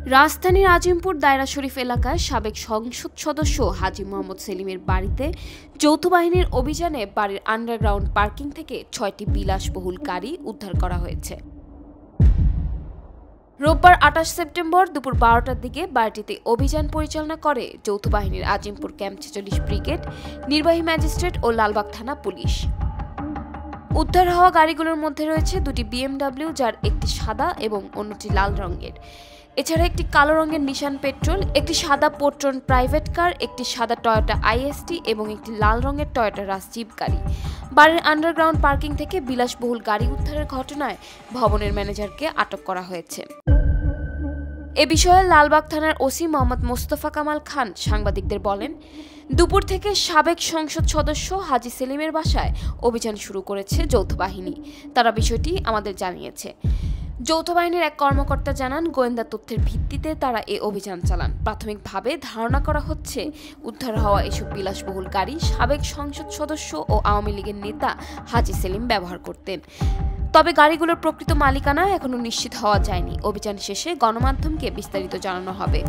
রাজধানীর আজিমপুর দায়রা শরীফ এলাকায় সাবেক সংসদ সদস্য হাজী মোহাম্মদ সেলিমের বাড়িতে যৌথ বাহিনীর অভিযানে বাড়ির আন্ডারগ্রাউন্ড পার্কিং থেকে ৬টি বিলাসবহুল গাড়ি উদ্ধার করা হয়েছে। রোববার ২৮ সেপ্টেম্বর দুপুর ১২টার দিকে বাড়িটিতে অভিযান পরিচালনা করে যৌথ বাহিনীর আজিমপুর ক্যাম্প ৪৬ ব্রিগেড, নির্বাহী ম্যাজিস্ট্রেট ও লালবাগ থানা পুলিশ। উদ্ধার হওয়া গাড়িগুলোর মধ্যে রয়েছে দুটি BMW, যার একটি সাদা এবং অন্যটি লাল রঙের। এছাড়া একটি কালো রঙের নিশান পেট্রোল, একটি সাদা পোর্ট্রন প্রাইভেট কার, একটি সাদা টয়োটা IST এবং একটি লাল রঙের টয়োটা রাস জিপ গাড়ি। বাড়ির আন্ডারগ্রাউন্ড পার্কিং থেকে বিলাসবহুল গাড়ি উদ্ধারের ঘটনায় ভবনের ম্যানেজারকে আটক করা হয়েছে। এ বিষয়ে লালবাগ থানার ওসি মোহাম্মদ মোস্তফা কামাল খান সাংবাদিকদের বলেন, দুপুর থেকে সাবেক সংসদ সদস্য হাজী সেলিমের বাসায় অভিযান শুরু করেছে যৌথ বাহিনী। তারা বিষয়টি আমাদের জানিয়েছে। যৌথ বাহিনীর এক কর্মকর্তা জানান, গোয়েন্দা তথ্যের ভিত্তিতে তারা এ অভিযান চালান। প্রাথমিকভাবে ধারণা করা হচ্ছে উদ্ধার হওয়া এসব বিলাসবহুল গাড়ি সাবেক সংসদ সদস্য ও আওয়ামী লীগের নেতা হাজী সেলিম ব্যবহার করতেন। তবে গাড়িগুলোর প্রকৃত মালিকানা এখনো নিশ্চিত হওয়া যায়নি। অভিযান শেষে গণমাধ্যমকে বিস্তারিত জানানো হবে।